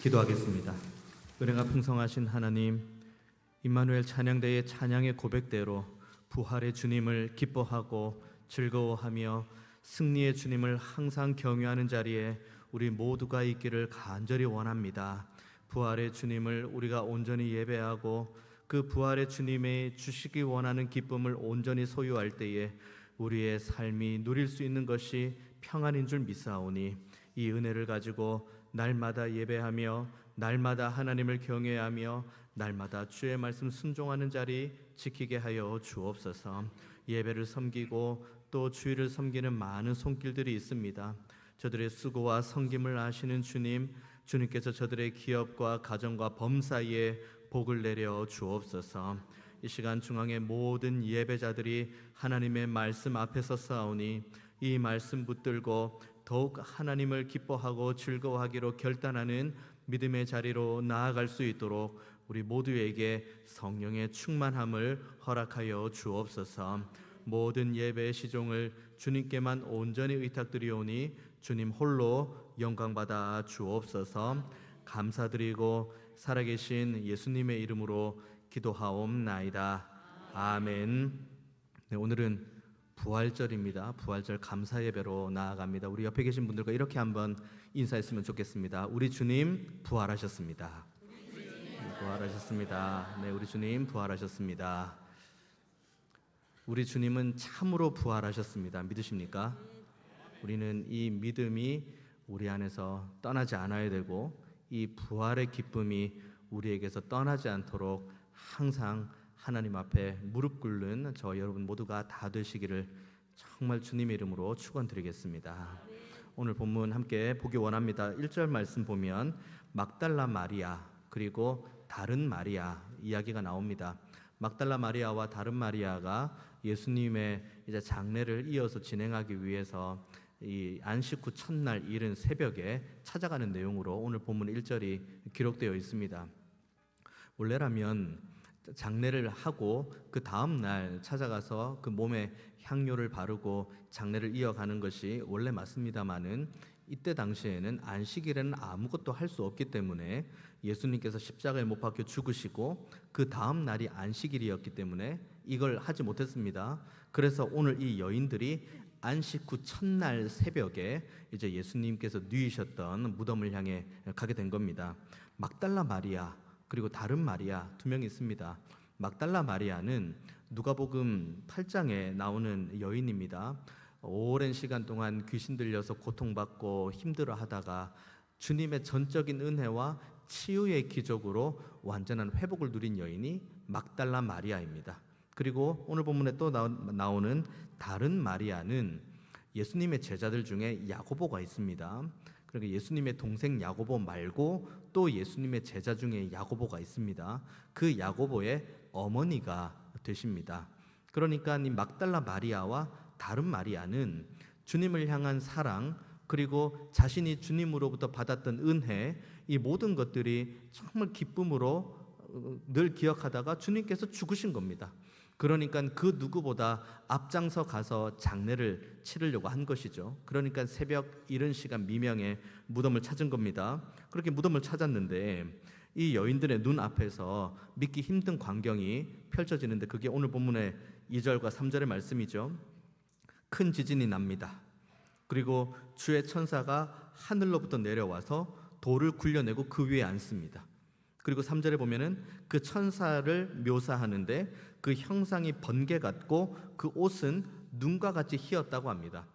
기도하겠습니다. 은혜가 풍성하신 하나님, 임마누엘 찬양대의 찬양의 고백대로 부활의 주님을 기뻐하고 즐거워하며 승리의 주님을 항상 경외하는 자리에 우리 모두가 있기를 간절히 원합니다. 부활의 주님을 우리가 온전히 예배하고 그 부활의 주님의 주시기 원하는 기쁨을 온전히 소유할 때에 우리의 삶이 누릴 수 있는 것이 평안인 줄 믿사오니 이 은혜를 가지고 날마다 예배하며 날마다 하나님을 경외하며 날마다 주의 말씀 순종하는 자리 지키게 하여 주옵소서. 예배를 섬기고 또 주의를 섬기는 많은 손길들이 있습니다. 저들의 수고와 섬김을 아시는 주님, 주님께서 저들의 기업과 가정과 범사에 복을 내려 주옵소서. 이 시간 중앙의 모든 예배자들이 하나님의 말씀 앞에서 싸우니 이 말씀 붙들고 더욱 하나님을 기뻐하고 즐거워하기로 결단하는 믿음의 자리로 나아갈 수 있도록 우리 모두에게 성령의 충만함을 허락하여 주옵소서. 모든 예배의 시종을 주님께만 온전히 의탁드리오니 주님 홀로 영광받아 주옵소서. 감사드리고 살아계신 예수님의 이름으로 기도하옵나이다. 아멘. 네, 오늘은 부활절입니다. 부활절 감사 예배로 나아갑니다. 우리 옆에 계신 분들과 이렇게 한번 인사했으면 좋겠습니다. 우리 주님 부활하셨습니다. 부활하셨습니다. 네, 우리 주님 부활하셨습니다. 우리 주님은 참으로 부활하셨습니다. 믿으십니까? 우리는 이 믿음이 우리 안에서 떠나지 않아야 되고 이 부활의 기쁨이 우리에게서 떠나지 않도록 항상 하나님 앞에 무릎 꿇는 저 여러분 모두가 다 되시기를 정말 주님의 이름으로 축원드리겠습니다. 오늘 본문 함께 보기 원합니다. 1절 말씀 보면 막달라 마리아 그리고 다른 마리아 이야기가 나옵니다. 막달라 마리아와 다른 마리아가 예수님의 이제 장례를 이어서 진행하기 위해서 이 안식 후 첫날 이른 새벽에 찾아가는 내용으로 오늘 본문 1절이 기록되어 있습니다. 원래라면 장례를 하고 그 다음 날 찾아가서 그 몸에 향료를 바르고 장례를 이어가는 것이 원래 맞습니다마는 이때 당시에는 안식일에는 아무것도 할 수 없기 때문에 예수님께서 십자가에 못 박혀 죽으시고 그 다음 날이 안식일이었기 때문에 이걸 하지 못했습니다. 그래서 오늘 이 여인들이 안식 후 첫날 새벽에 이제 예수님께서 누이셨던 무덤을 향해 가게 된 겁니다. 막달라 마리아 그리고 다른 마리아 두 명이 있습니다. 막달라 마리아는 누가복음 8장에 나오는 여인입니다. 오랜 시간 동안 귀신 들려서 고통받고 힘들어하다가 주님의 전적인 은혜와 치유의 기적으로 완전한 회복을 누린 여인이 막달라 마리아입니다. 그리고 오늘 본문에 또 나오는 다른 마리아는 예수님의 제자들 중에 야고보가 있습니다. 그러니까 예수님의 동생 야고보 말고 또 예수님의 제자 중에 야고보가 있습니다. 그 야고보의 어머니가 되십니다. 그러니까 이 막달라 마리아와 다른 마리아는 주님을 향한 사랑 그리고 자신이 주님으로부터 받았던 은혜 이 모든 것들이 정말 기쁨으로 늘 기억하다가 주님께서 죽으신 겁니다. 그러니까 그 누구보다 앞장서 가서 장례를 치르려고 한 것이죠. 그러니까 새벽 이른 시간 미명에 무덤을 찾은 겁니다. 그렇게 무덤을 찾았는데 이 여인들의 눈 앞에서 믿기 힘든 광경이 펼쳐지는데 그게 오늘 본문의 2절과 3절의 말씀이죠. 큰 지진이 납니다. 그리고 주의 천사가 하늘로부터 내려와서 돌을 굴려내고 그 위에 앉습니다. 그리고 3절에 보면은 그 천사를 묘사하는데 그 형상이 번개 같고 그 옷은 눈과 같이 희었다고 합니다.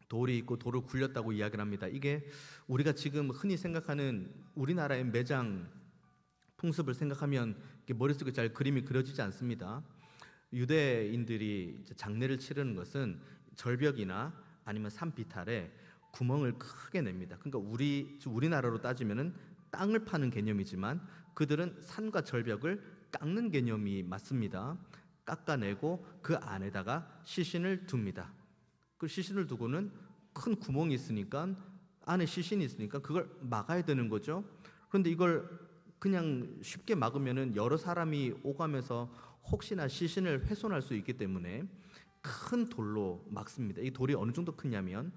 돌이 있고 돌을 굴렸다고 이야기를 합니다. 이게 우리가 지금 흔히 생각하는 우리나라의 매장 풍습을 생각하면 머릿속에 잘 그림이 그려지지 않습니다. 유대인들이 장례를 치르는 것은 절벽이나 아니면 산 비탈에 구멍을 크게 냅니다. 그러니까 우리나라로 따지면은 땅을 파는 개념이지만 그들은 산과 절벽을 깎는 개념이 맞습니다. 깎아내고 그 안에다가 시신을 둡니다. 그 시신을 두고는 큰 구멍이 있으니까 안에 시신이 있으니까 그걸 막아야 되는 거죠. 그런데 이걸 그냥 쉽게 막으면은 여러 사람이 오가면서 혹시나 시신을 훼손할 수 있기 때문에 큰 돌로 막습니다. 이 돌이 어느 정도 크냐면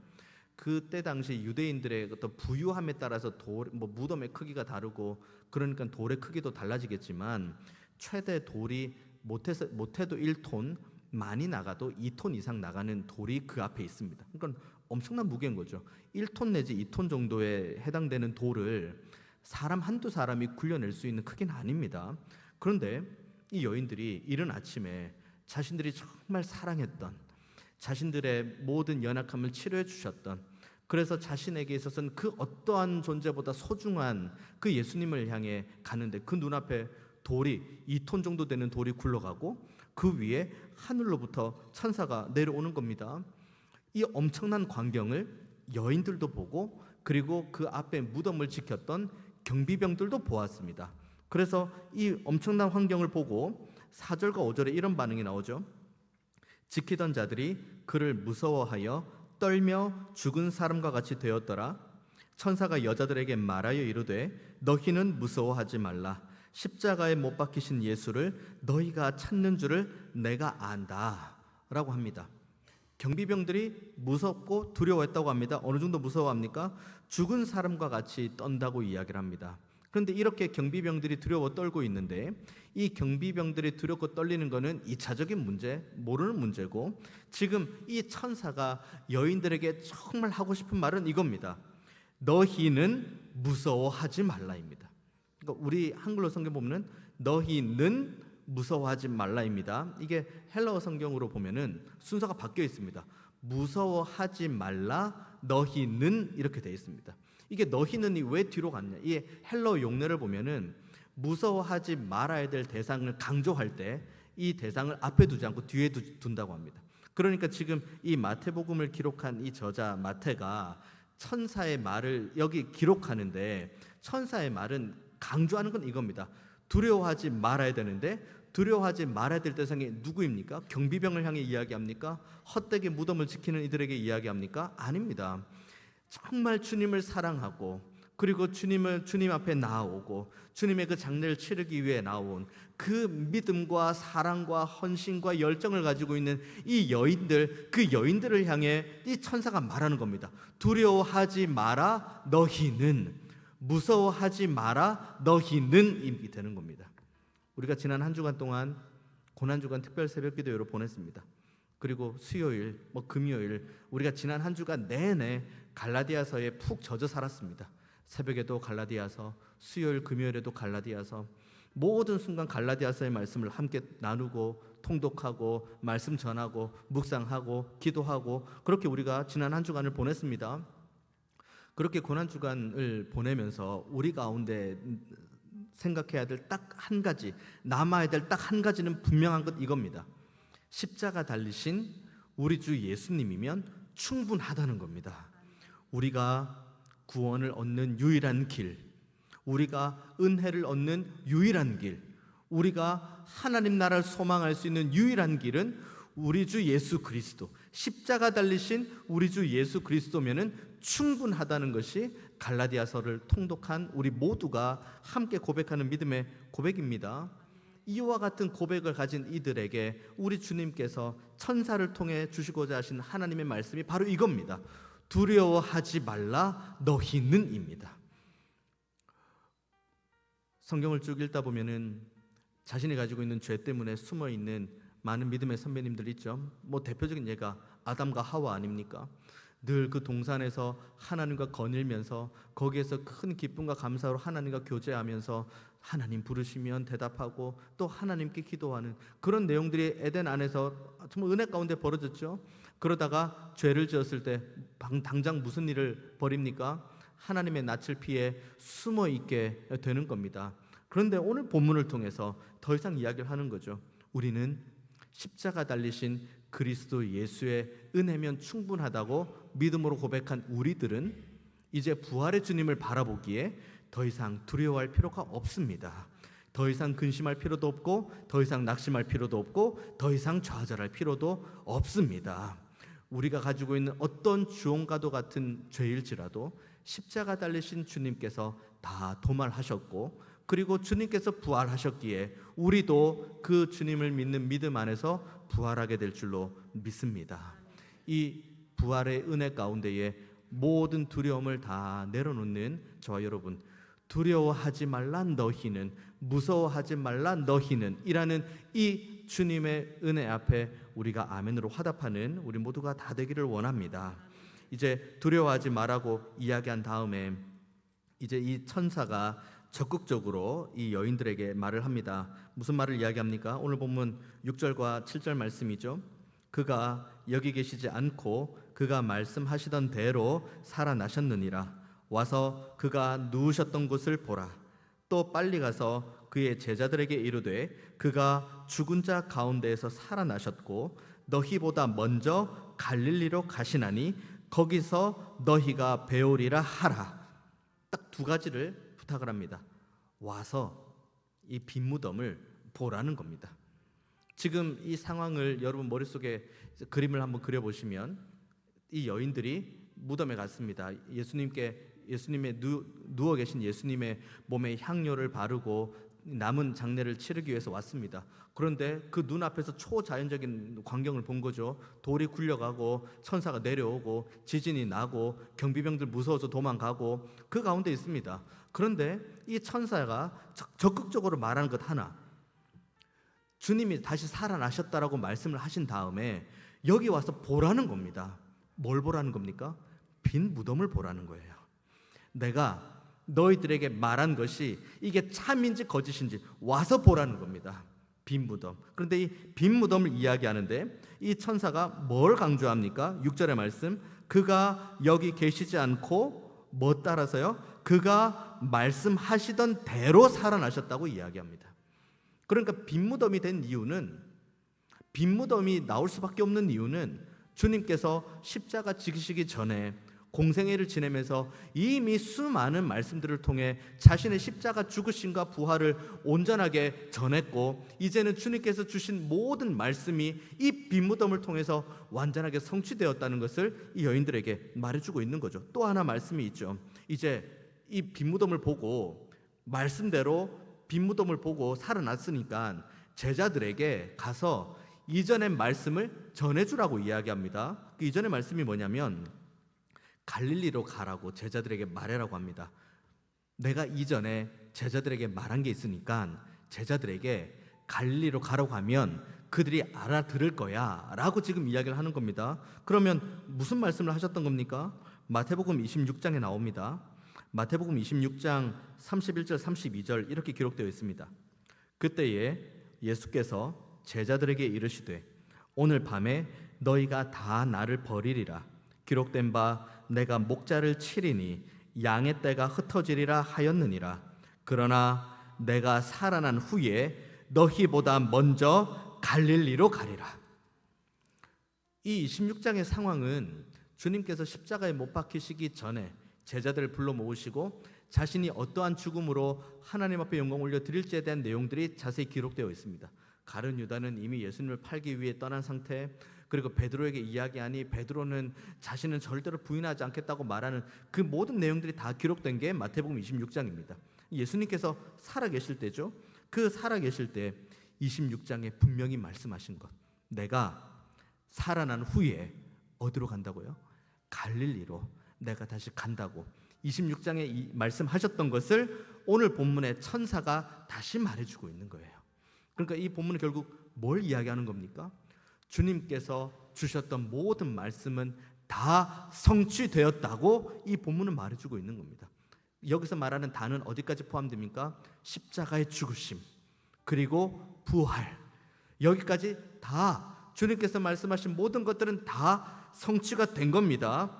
그때 당시 유대인들의 어떤 부유함에 따라서 무덤의 크기가 다르고 그러니까 돌의 크기도 달라지겠지만 최대 돌이 못해도 1톤, 많이 나가도 2톤 이상 나가는 돌이 그 앞에 있습니다. 그러니까 엄청난 무게인 거죠. 1톤 내지 2톤 정도에 해당되는 돌을 사람 한두 사람이 굴려낼 수 있는 크기는 아닙니다. 그런데 이 여인들이 이른 아침에 자신들이 정말 사랑했던, 자신들의 모든 연약함을 치료해 주셨던, 그래서 자신에게 있어서는 그 어떠한 존재보다 소중한 그 예수님을 향해 가는데 그 눈앞에 돌이 2톤 정도 되는 돌이 굴러가고 그 위에 하늘로부터 천사가 내려오는 겁니다. 이 엄청난 광경을 여인들도 보고 그리고 그 앞에 무덤을 지켰던 경비병들도 보았습니다. 그래서 이 엄청난 광경을 보고 4절과 5절에 이런 반응이 나오죠. 지키던 자들이 그를 무서워하여 떨며 죽은 사람과 같이 되었더라. 천사가 여자들에게 말하여 이르되 너희는 무서워하지 말라. 십자가에 못 박히신 예수를 너희가 찾는 줄을 내가 안다 라고 합니다. 경비병들이 무섭고 두려워했다고 합니다. 어느 정도 무서워합니까? 죽은 사람과 같이 떤다고 이야기를 합니다. 그런데 이렇게 경비병들이 두려워 떨고 있는데 이 경비병들이 두렵고 떨리는 것은 2차적인 문제, 모르는 문제고 지금 이 천사가 여인들에게 정말 하고 싶은 말은 이겁니다. 너희는 무서워하지 말라입니다. 그러니까 우리 한글로 성경 보면은 너희는 무서워하지 말라입니다. 이게 헬라어 성경으로 보면은 순서가 바뀌어 있습니다. 무서워하지 말라 너희는 이렇게 되어 있습니다. 이게 너희는 왜 뒤로 갔냐? 이 헬라어 용례를 보면은 무서워하지 말아야 될 대상을 강조할 때 이 대상을 앞에 두지 않고 뒤에 둔다고 합니다. 그러니까 지금 이 마태복음을 기록한 이 저자 마태가 천사의 말을 여기 기록하는데 천사의 말은 강조하는 건 이겁니다. 두려워하지 말아야 되는데 두려워하지 말아야 될 대상이 누구입니까? 경비병을 향해 이야기합니까? 헛되게 무덤을 지키는 이들에게 이야기합니까? 아닙니다. 정말 주님을 사랑하고 그리고 주님 앞에 나아오고 주님의 그 장례를 치르기 위해 나온 그 믿음과 사랑과 헌신과 열정을 가지고 있는 이 여인들, 그 여인들을 향해 이 천사가 말하는 겁니다. 두려워하지 마라 너희는, 무서워하지 마라 너희는 이 되는 겁니다. 우리가 지난 한 주간 동안 고난주간 특별 새벽기도회로 보냈습니다. 그리고 수요일, 금요일 우리가 지난 한 주간 내내 갈라디아서에 푹 젖어 살았습니다. 새벽에도 갈라디아서, 수요일 금요일에도 갈라디아서, 모든 순간 갈라디아서의 말씀을 함께 나누고 통독하고 말씀 전하고 묵상하고 기도하고 그렇게 우리가 지난 한 주간을 보냈습니다. 그렇게 고난주간을 보내면서 우리 가운데 생각해야 될 딱 한 가지, 남아야 될 딱 한 가지는 분명한 것 이겁니다. 십자가 달리신 우리 주 예수님이면 충분하다는 겁니다. 우리가 구원을 얻는 유일한 길, 우리가 은혜를 얻는 유일한 길, 우리가 하나님 나라를 소망할 수 있는 유일한 길은 우리 주 예수 그리스도, 십자가 달리신 우리 주 예수 그리스도면은 충분하다는 것이 갈라디아서를 통독한 우리 모두가 함께 고백하는 믿음의 고백입니다. 이와 같은 고백을 가진 이들에게 우리 주님께서 천사를 통해 주시고자 하신 하나님의 말씀이 바로 이겁니다. 두려워하지 말라 너희는 입니다. 성경을 쭉 읽다 보면은 자신이 가지고 있는 죄 때문에 숨어 있는 많은 믿음의 선배님들 있죠. 대표적인 예가 아담과 하와 아닙니까? 늘 그 동산에서 하나님과 거닐면서 거기에서 큰 기쁨과 감사로 하나님과 교제하면서 하나님 부르시면 대답하고 또 하나님께 기도하는 그런 내용들이 에덴 안에서 정말 은혜 가운데 벌어졌죠. 그러다가 죄를 지었을 때 당장 무슨 일을 벌입니까? 하나님의 낯을 피해 숨어 있게 되는 겁니다. 그런데 오늘 본문을 통해서 더 이상 이야기를 하는 거죠. 우리는 십자가 달리신 그리스도 예수의 은혜면 충분하다고 믿음으로 고백한 우리들은 이제 부활의 주님을 바라보기에 더 이상 두려워할 필요가 없습니다. 더 이상 근심할 필요도 없고 더 이상 낙심할 필요도 없고 더 이상 좌절할 필요도 없습니다. 우리가 가지고 있는 어떤 주홍과도 같은 죄일지라도 십자가 달리신 주님께서 다 도말하셨고 그리고 주님께서 부활하셨기에 우리도 그 주님을 믿는 믿음 안에서 부활하게 될 줄로 믿습니다. 이 부활의 은혜 가운데에 모든 두려움을 다 내려놓는 저와 여러분, 두려워하지 말라 너희는, 무서워하지 말라 너희는 이라는 이 주님의 은혜 앞에 우리가 아멘으로 화답하는 우리 모두가 다 되기를 원합니다. 이제 두려워하지 말라고 이야기한 다음에 이제 이 천사가 적극적으로 이 여인들에게 말을 합니다. 무슨 말을 이야기합니까? 오늘 본문 6절과 7절 말씀이죠. 그가 여기 계시지 않고 그가 말씀하시던 대로 살아나셨느니라. 와서 그가 누우셨던 곳을 보라. 또 빨리 가서 그의 제자들에게 이르되 그가 죽은 자 가운데에서 살아나셨고 너희보다 먼저 갈릴리로 가시나니 거기서 너희가 배우리라 하라. 딱 두 가지를 부탁을 합니다. 와서 이 빈 무덤을 보라는 겁니다. 지금 이 상황을 여러분 머릿속에 그림을 한번 그려보시면 이 여인들이 무덤에 갔습니다. 예수님의 누워 계신 예수님의 몸에 향료를 바르고 남은 장례를 치르기 위해서 왔습니다. 그런데 그 눈앞에서 초자연적인 광경을 본 거죠. 돌이 굴려가고 천사가 내려오고 지진이 나고 경비병들 무서워서 도망가고 그 가운데 있습니다. 그런데 이 천사가 적극적으로 말하는 것 하나, 주님이 다시 살아나셨다라고 말씀을 하신 다음에 여기 와서 보라는 겁니다. 뭘 보라는 겁니까? 빈 무덤을 보라는 거예요. 내가 너희들에게 말한 것이 이게 참인지 거짓인지 와서 보라는 겁니다. 빈 무덤. 그런데 이 빈 무덤을 이야기하는데 이 천사가 뭘 강조합니까? 6절의 말씀, 그가 여기 계시지 않고 뭐 따라서요? 그가 말씀하시던 대로 살아나셨다고 이야기합니다. 그러니까 빈 무덤이 된 이유는, 빈 무덤이 나올 수밖에 없는 이유는 주님께서 십자가 지시기 전에 공생애를 지내면서 이미 수많은 말씀들을 통해 자신의 십자가 죽으심과 부활을 온전하게 전했고, 이제는 주님께서 주신 모든 말씀이 이 빈 무덤을 통해서 완전하게 성취되었다는 것을 이 여인들에게 말해주고 있는 거죠. 또 하나 말씀이 있죠. 이제 이 빈 무덤을 보고 말씀대로 빈 무덤을 보고 살아났으니까 제자들에게 가서 이전의 말씀을 전해주라고 이야기합니다. 그 이전의 말씀이 뭐냐면 갈릴리로 가라고 제자들에게 말해라고 합니다. 내가 이전에 제자들에게 말한 게 있으니까 제자들에게 갈릴리로 가라고 하면 그들이 알아들을 거야 라고 지금 이야기를 하는 겁니다. 그러면 무슨 말씀을 하셨던 겁니까? 마태복음 26장에 나옵니다. 마태복음 26장 31절 32절 이렇게 기록되어 있습니다. 그때에 예수께서 제자들에게 이르시되 오늘 밤에 너희가 다 나를 버리리라. 기록된 바 내가 목자를 치리니 양의 떼가 흩어지리라 하였느니라. 그러나 내가 살아난 후에 너희보다 먼저 갈릴리로 가리라. 이 26장의 상황은 주님께서 십자가에 못 박히시기 전에 제자들을 불러 모으시고 자신이 어떠한 죽음으로 하나님 앞에 영광 올려드릴지에 대한 내용들이 자세히 기록되어 있습니다. 가룟 유다는 이미 예수님을 팔기 위해 떠난 상태, 그리고 베드로에게 이야기하니 베드로는 자신은 절대로 부인하지 않겠다고 말하는 그 모든 내용들이 다 기록된 게 마태복음 26장입니다. 예수님께서 살아계실 때죠. 그 살아계실 때 26장에 분명히 말씀하신 것, 내가 살아난 후에 어디로 간다고요? 갈릴리로 내가 다시 간다고 26장에 말씀하셨던 것을 오늘 본문의 천사가 다시 말해주고 있는 거예요. 그러니까 이 본문은 결국 뭘 이야기하는 겁니까? 주님께서 주셨던 모든 말씀은 다 성취되었다고 이 본문은 말해주고 있는 겁니다. 여기서 말하는 다는 어디까지 포함됩니까? 십자가의 죽으심, 그리고 부활, 여기까지 다 주님께서 말씀하신 모든 것들은 다 성취가 된 겁니다.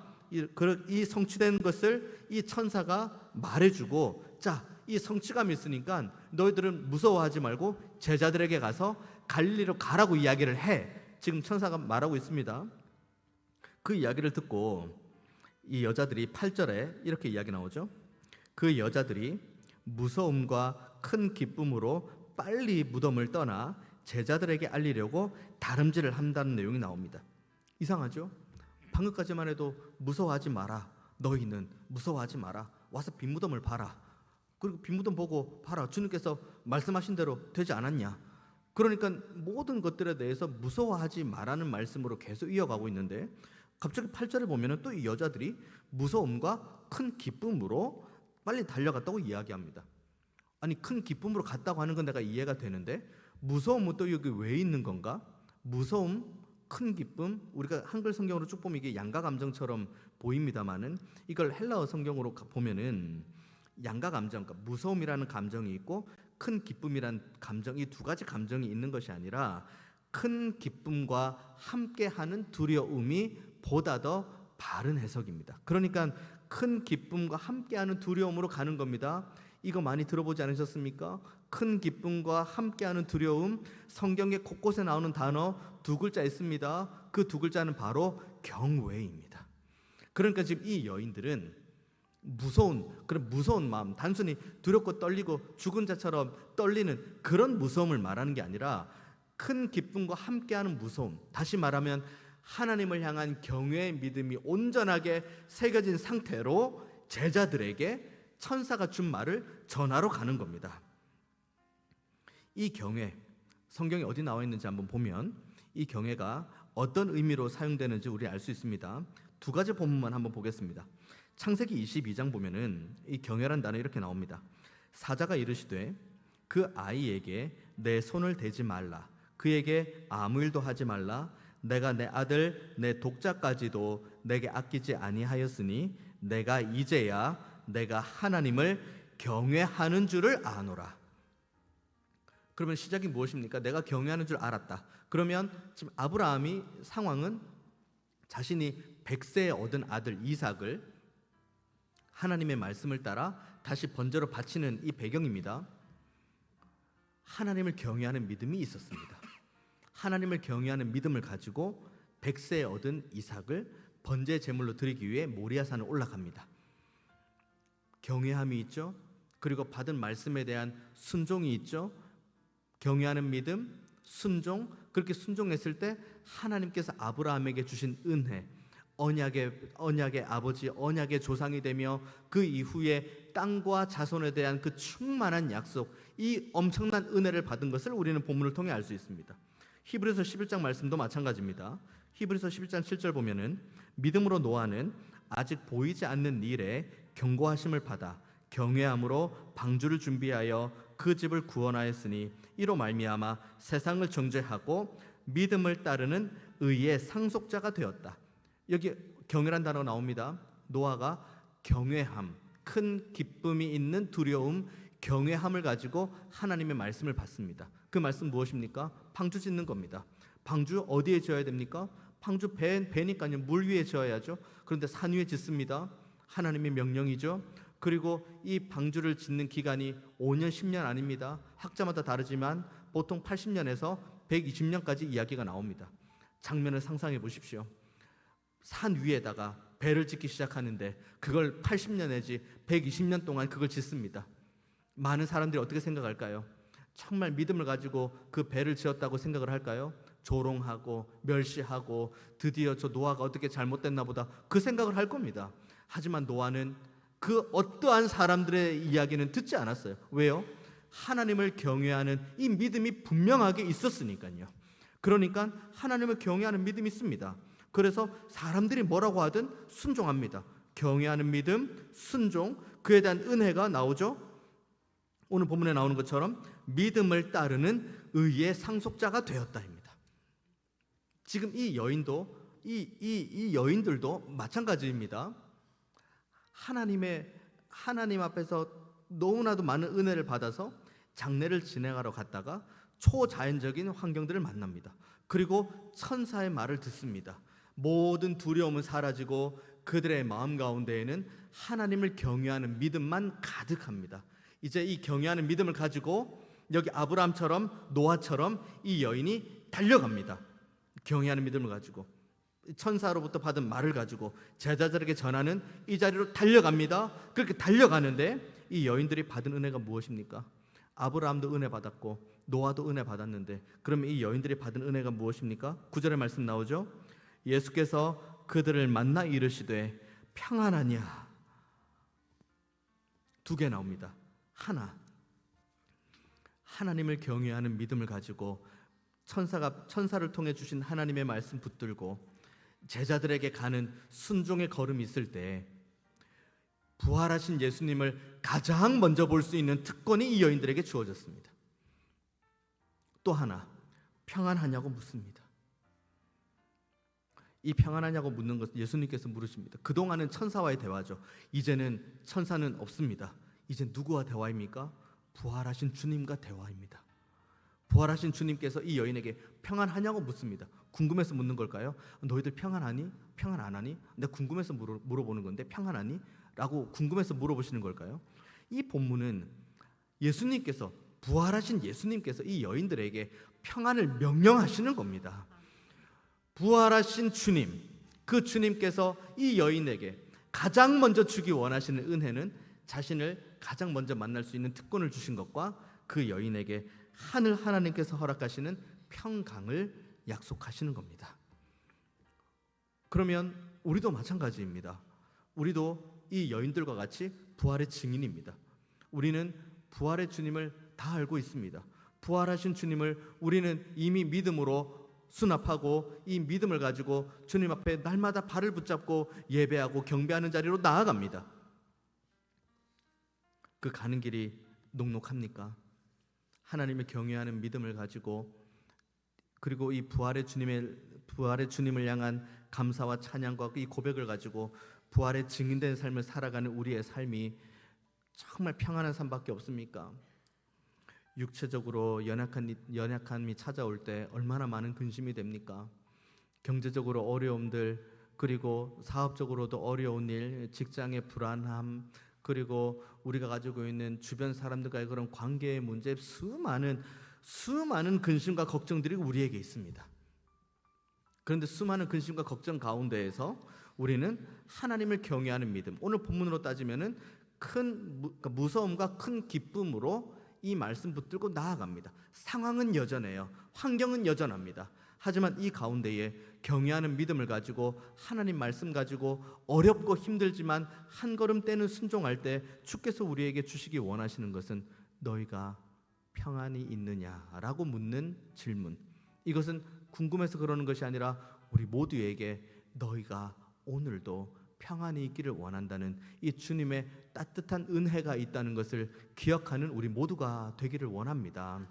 이 성취된 것을 이 천사가 말해주고, 자, 이 성취감이 있으니까 너희들은 무서워하지 말고 제자들에게 가서 갈릴리로 가라고 이야기를 해. 지금 천사가 말하고 있습니다. 그 이야기를 듣고 이 여자들이 8절에 이렇게 이야기 나오죠. 그 여자들이 무서움과 큰 기쁨으로 빨리 무덤을 떠나 제자들에게 알리려고 다름질을 한다는 내용이 나옵니다. 이상하죠? 방금까지만 해도 무서워하지 마라, 너희는 무서워하지 마라, 와서 빈 무덤을 봐라, 그리고 빈 무덤 보고 봐라, 주님께서 말씀하신 대로 되지 않았냐. 그러니까 모든 것들에 대해서 무서워하지 마라는 말씀으로 계속 이어가고 있는데 갑자기 8절에 보면은 또 이 여자들이 무서움과 큰 기쁨으로 빨리 달려갔다고 이야기합니다. 아니, 큰 기쁨으로 갔다고 하는 건 내가 이해가 되는데 무서움은 또 여기 왜 있는 건가? 무서움, 큰 기쁨, 우리가 한글 성경으로 쭉 보면 이게 양가 감정처럼 보입니다만은 이걸 헬라어 성경으로 보면은 양가 감정, 그러니까 무서움이라는 감정이 있고 큰 기쁨이라는 감정, 이 두 가지 감정이 있는 것이 아니라 큰 기쁨과 함께하는 두려움이 보다 더 바른 해석입니다. 그러니까 큰 기쁨과 함께하는 두려움으로 가는 겁니다. 이거 많이 들어보지 않으셨습니까? 큰 기쁨과 함께하는 두려움, 성경의 곳곳에 나오는 단어 두 글자 있습니다. 그 두 글자는 바로 경외입니다. 그러니까 지금 이 여인들은 그런 무서운 마음, 단순히 두렵고 떨리고 죽은 자처럼 떨리는 그런 무서움을 말하는 게 아니라 큰 기쁨과 함께하는 무서움, 다시 말하면 하나님을 향한 경외의 믿음이 온전하게 새겨진 상태로 제자들에게 천사가 준 말을 전하러 가는 겁니다. 이 경외, 성경에 어디 나와 있는지 한번 보면 이 경외가 어떤 의미로 사용되는지 우리 알 수 있습니다. 두 가지 본문만 한번 보겠습니다. 창세기 22장 보면은 이 경외란 단어 이렇게 나옵니다. 사자가 이르시되 그 아이에게 내 손을 대지 말라, 그에게 아무 일도 하지 말라, 내가 내 아들 내 독자까지도 내게 아끼지 아니하였으니 내가 이제야 내가 하나님을 경외하는 줄을 아노라. 그러면 시작이 무엇입니까? 내가 경외하는 줄 알았다. 그러면 지금 아브라함이 상황은 자신이 100세에 얻은 아들 이삭을 하나님의 말씀을 따라 다시 번제로 바치는 이 배경입니다. 하나님을 경외하는 믿음이 있었습니다. 하나님을 경외하는 믿음을 가지고 100세에 얻은 이삭을 번제 제물로 드리기 위해 모리아산을 올라갑니다. 경외함이 있죠. 그리고 받은 말씀에 대한 순종이 있죠. 경외하는 믿음, 순종, 그렇게 순종했을 때 하나님께서 아브라함에게 주신 은혜, 언약의 아버지, 언약의 조상이 되며 그 이후에 땅과 자손에 대한 그 충만한 약속, 이 엄청난 은혜를 받은 것을 우리는 본문을 통해 알 수 있습니다. 히브리서 11장 말씀도 마찬가지입니다. 히브리서 11장 7절 보면은 믿음으로 노아는 아직 보이지 않는 일에 경고하심을 받아 경외함으로 방주를 준비하여 그 집을 구원하였으니 이로 말미암아 세상을 정죄하고 믿음을 따르는 의의 상속자가 되었다. 여기 경외란 단어가 나옵니다. 노아가 경외함, 큰 기쁨이 있는 두려움, 경외함을 가지고 하나님의 말씀을 받습니다. 그 말씀 무엇입니까? 방주 짓는 겁니다. 방주 어디에 지어야 됩니까? 방주 배니까요, 물 위에 지어야죠. 그런데 산 위에 짓습니다. 하나님의 명령이죠. 그리고 이 방주를 짓는 기간이 5년, 10년 아닙니다. 학자마다 다르지만 보통 80년에서 120년까지 이야기가 나옵니다. 장면을 상상해 보십시오. 산 위에다가 배를 짓기 시작하는데 그걸 80년 내지 120년 동안 그걸 짓습니다. 많은 사람들이 어떻게 생각할까요? 정말 믿음을 가지고 그 배를 지었다고 생각을 할까요? 조롱하고 멸시하고 드디어 저 노아가 어떻게 잘못됐나 보다, 그 생각을 할 겁니다. 하지만 노아는 그 어떠한 사람들의 이야기는 듣지 않았어요. 왜요? 하나님을 경외하는 이 믿음이 분명하게 있었으니까요. 그러니까 하나님을 경외하는 믿음이 있습니다. 그래서 사람들이 뭐라고 하든 순종합니다. 경외하는 믿음, 순종, 그에 대한 은혜가 나오죠. 오늘 본문에 나오는 것처럼 믿음을 따르는 의의 상속자가 되었다입니다. 지금 이 여인도 이 여인들도 마찬가지입니다. 하나님 앞에서 너무나도 많은 은혜를 받아서 장례를 진행하러 갔다가 초자연적인 환경들을 만납니다. 그리고 천사의 말을 듣습니다. 모든 두려움은 사라지고 그들의 마음 가운데에는 하나님을 경외하는 믿음만 가득합니다. 이제 이 경외하는 믿음을 가지고 여기 아브라함처럼 노아처럼 이 여인이 달려갑니다. 경외하는 믿음을 가지고 천사로부터 받은 말을 가지고 제자들에게 전하는 이 자리로 달려갑니다. 그렇게 달려가는데 이 여인들이 받은 은혜가 무엇입니까? 아브라함도 은혜 받았고 노아도 은혜 받았는데 그러면 이 여인들이 받은 은혜가 무엇입니까? 9절의 말씀 나오죠. 예수께서 그들을 만나 이르시되 평안하냐. 두 개 나옵니다. 하나님을 경외하는 믿음을 가지고 천사를 통해 주신 하나님의 말씀 붙들고 제자들에게 가는 순종의 걸음이 있을 때 부활하신 예수님을 가장 먼저 볼 수 있는 특권이 이 여인들에게 주어졌습니다. 또 하나, 평안하냐고 묻습니다. 이 평안하냐고 묻는 것은 예수님께서 물으십니다. 그동안은 천사와의 대화죠. 이제는 천사는 없습니다. 이제 누구와 대화입니까? 부활하신 주님과 대화입니다. 부활하신 주님께서 이 여인에게 평안하냐고 묻습니다. 궁금해서 묻는 걸까요? 너희들 평안하니? 평안 안 하니? 내가 궁금해서 물어보는 건데 평안하니? 라고 궁금해서 물어보시는 걸까요? 이 본문은 예수님께서, 부활하신 예수님께서 이 여인들에게 평안을 명령하시는 겁니다. 부활하신 주님, 그 주님께서 이 여인에게 가장 먼저 주기 원하시는 은혜는 자신을 가장 먼저 만날 수 있는 특권을 주신 것과 그 여인에게 하늘 하나님께서 허락하시는 평강을 약속하시는 겁니다. 그러면 우리도 마찬가지입니다. 우리도 이 여인들과 같이 부활의 증인입니다. 우리는 부활의 주님을 다 알고 있습니다. 부활하신 주님을 우리는 이미 믿음으로 수납하고 이 믿음을 가지고 주님 앞에 날마다 발을 붙잡고 예배하고 경배하는 자리로 나아갑니다. 그 가는 길이 녹록합니까? 하나님을 경외하는 믿음을 가지고, 그리고 이 부활의 주님을 향한 감사와 찬양과 이 고백을 가지고 부활의 증인된 삶을 살아가는 우리의 삶이 정말 평안한 삶밖에 없습니까? 육체적으로 연약함이 찾아올 때 얼마나 많은 근심이 됩니까? 경제적으로 어려움들, 그리고 사업적으로도 어려운 일, 직장의 불안함, 그리고 우리가 가지고 있는 주변 사람들과의 그런 관계의 문제, 수많은 근심과 걱정들이 우리에게 있습니다. 그런데 수많은 근심과 걱정 가운데에서 우리는 하나님을 경외하는 믿음, 오늘 본문으로 따지면은 큰 무서움과 큰 기쁨으로 이 말씀 붙들고 나아갑니다. 상황은 여전해요. 환경은 여전합니다. 하지만 이 가운데에 경외하는 믿음을 가지고 하나님 말씀 가지고 어렵고 힘들지만 한 걸음 떼는 순종할 때 주께서 우리에게 주시기 원하시는 것은 너희가 평안이 있느냐라고 묻는 질문. 이것은 궁금해서 그러는 것이 아니라 우리 모두에게 너희가 오늘도 평안이 있기를 원한다는 이 주님의 따뜻한 은혜가 있다는 것을 기억하는 우리 모두가 되기를 원합니다.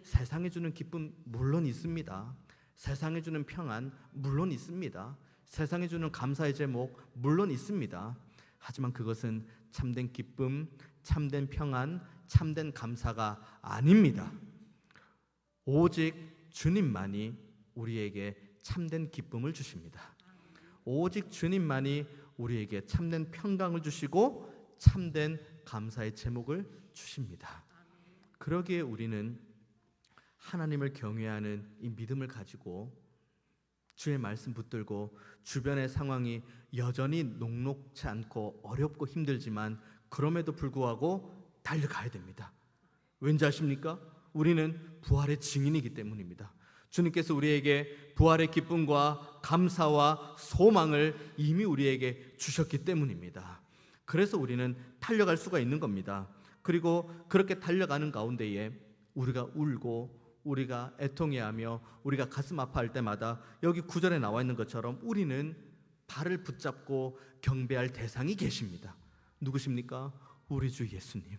세상에 주는 기쁨 물론 있습니다. 세상에 주는 평안 물론 있습니다. 세상에 주는 감사의 제목 물론 있습니다. 하지만 그것은 참된 기쁨, 참된 평안, 참된 감사가 아닙니다. 오직 주님만이 우리에게 참된 기쁨을 주십니다. 오직 주님만이 우리에게 참된 평강을 주시고 참된 감사의 제목을 주십니다. 그러기에 우리는 하나님을 경외하는 이 믿음을 가지고 주의 말씀 붙들고 주변의 상황이 여전히 녹록지 않고 어렵고 힘들지만 그럼에도 불구하고 달려가야 됩니다. 왠지 아십니까? 우리는 부활의 증인이기 때문입니다. 주님께서 우리에게 부활의 기쁨과 감사와 소망을 이미 우리에게 주셨기 때문입니다. 그래서 우리는 달려갈 수가 있는 겁니다. 그리고 그렇게 달려가는 가운데에 우리가 울고 우리가 애통해하며 우리가 가슴 아파할 때마다 여기 9절에 나와 있는 것처럼 우리는 발을 붙잡고 경배할 대상이 계십니다. 누구십니까? 우리 주 예수님.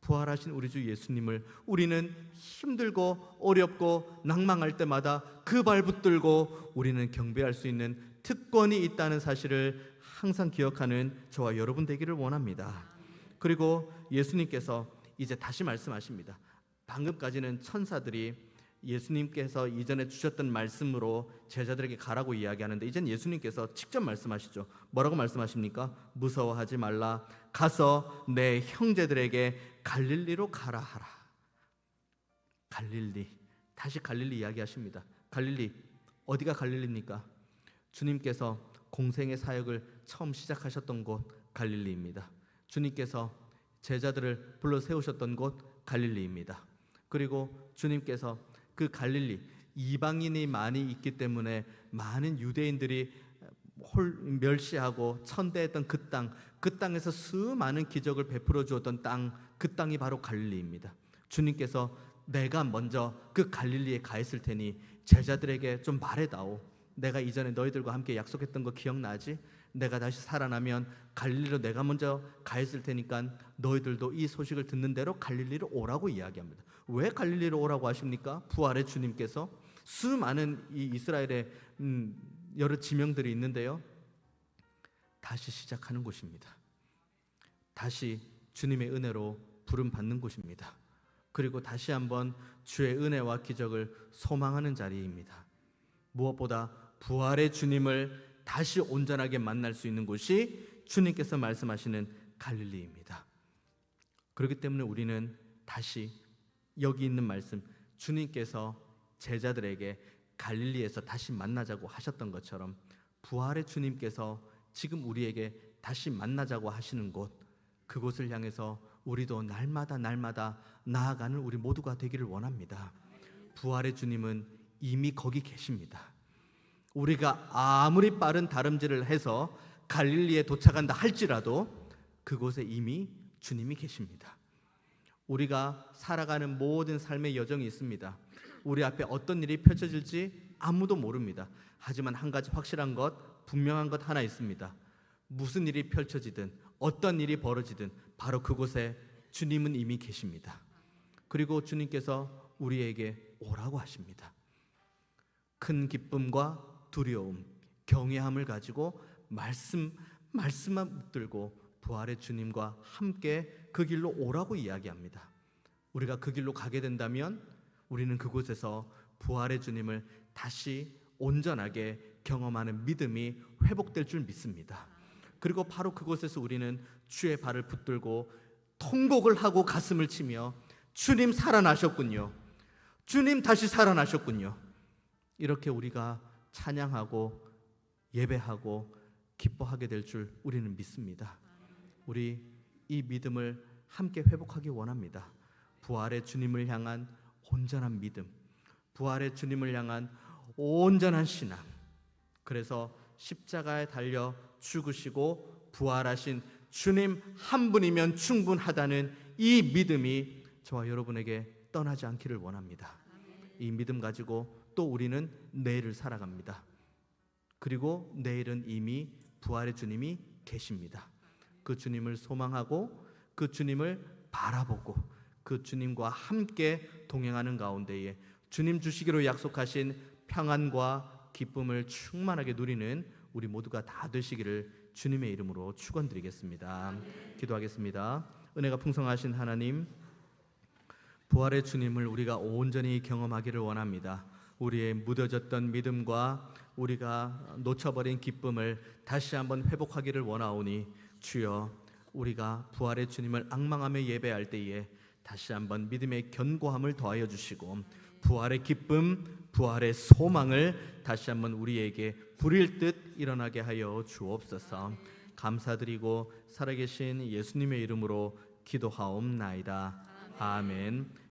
부활하신 우리 주 예수님을 우리는 힘들고 어렵고 낭망할 때마다 그 발 붙들고 우리는 경배할 수 있는 특권이 있다는 사실을 항상 기억하는 저와 여러분 되기를 원합니다. 그리고 예수님께서 이제 다시 말씀하십니다. 방금까지는 천사들이 예수님께서 이전에 주셨던 말씀으로 제자들에게 가라고 이야기하는데 이젠 예수님께서 직접 말씀하시죠. 뭐라고 말씀하십니까? 무서워하지 말라. 가서 내 형제들에게 갈릴리로 가라 하라. 갈릴리. 다시 갈릴리 이야기하십니다. 갈릴리. 어디가 갈릴리입니까? 주님께서 공생의 사역을 처음 시작하셨던 곳 갈릴리입니다. 주님께서 제자들을 불러 세우셨던 곳 갈릴리입니다. 그리고 주님께서 그 갈릴리, 이방인이 많이 있기 때문에 많은 유대인들이 멸시하고 천대했던 그 땅에서 수많은 기적을 베풀어 주었던 땅, 그 땅이 바로 갈릴리입니다. 주님께서 내가 먼저 그 갈릴리에 가 있을 테니 제자들에게 좀 말해다오. 내가 이전에 너희들과 함께 약속했던 거 기억나지? 내가 다시 살아나면 갈릴리로 내가 먼저 가 있을 테니까 너희들도 이 소식을 듣는 대로 갈릴리로 오라고 이야기합니다. 왜 갈릴리로 오라고 하십니까? 부활의 주님께서 수많은 이 이스라엘의 여러 지명들이 있는데요, 다시 시작하는 곳입니다. 다시 주님의 은혜로 부름 받는 곳입니다. 그리고 다시 한번 주의 은혜와 기적을 소망하는 자리입니다. 무엇보다 부활의 주님을 다시 온전하게 만날 수 있는 곳이 주님께서 말씀하시는 갈릴리입니다. 그렇기 때문에 우리는 다시 여기 있는 말씀, 주님께서 제자들에게 갈릴리에서 다시 만나자고 하셨던 것처럼 부활의 주님께서 지금 우리에게 다시 만나자고 하시는 곳, 그곳을 향해서 우리도 날마다 나아가는 우리 모두가 되기를 원합니다. 부활의 주님은 이미 거기 계십니다. 우리가 아무리 빠른 다름질을 해서 갈릴리에 도착한다 할지라도 그곳에 이미 주님이 계십니다. 우리가 살아가는 모든 삶의 여정이 있습니다. 우리 앞에 어떤 일이 펼쳐질지 아무도 모릅니다. 하지만 한 가지 확실한 것, 분명한 것 하나 있습니다. 무슨 일이 펼쳐지든 어떤 일이 벌어지든 바로 그곳에 주님은 이미 계십니다. 그리고 주님께서 우리에게 오라고 하십니다. 큰 기쁨과 두려움, 경외함을 가지고 말씀만 붙들고 부활의 주님과 함께 그 길로 오라고 이야기합니다. 우리가 그 길로 가게 된다면 우리는 그곳에서 부활의 주님을 다시 온전하게 경험하는 믿음이 회복될 줄 믿습니다. 그리고 바로 그곳에서 우리는 주의 발을 붙들고 통곡을 하고 가슴을 치며 주님 살아나셨군요, 주님 다시 살아나셨군요, 이렇게 우리가 찬양하고 예배하고 기뻐하게 될 줄 우리는 믿습니다. 우리 이 믿음을 함께 회복하기 원합니다. 부활의 주님을 향한 온전한 믿음, 부활의 주님을 향한 온전한 신앙. 그래서 십자가에 달려 죽으시고 부활하신 주님 한 분이면 충분하다는 이 믿음이 저와 여러분에게 떠나지 않기를 원합니다. 이 믿음 가지고 또 우리는 내일을 살아갑니다. 그리고 내일은 이미 부활의 주님이 계십니다. 그 주님을 소망하고 그 주님을 바라보고 그 주님과 함께 동행하는 가운데에 주님 주시기로 약속하신 평안과 기쁨을 충만하게 누리는 우리 모두가 다 되시기를 주님의 이름으로 축원드리겠습니다. 기도하겠습니다. 은혜가 풍성하신 하나님, 부활의 주님을 우리가 온전히 경험하기를 원합니다. 우리의 무뎌졌던 믿음과 우리가 놓쳐버린 기쁨을 다시 한번 회복하기를 원하오니 주여, 우리가 부활의 주님을 앙망하며 예배할 때에 다시 한번 믿음의 견고함을 더하여 주시고 부활의 기쁨, 부활의 소망을 다시 한번 우리에게 부릴 듯 일어나게 하여 주옵소서. 감사드리고 살아계신 예수님의 이름으로 기도하옵나이다. 아멘.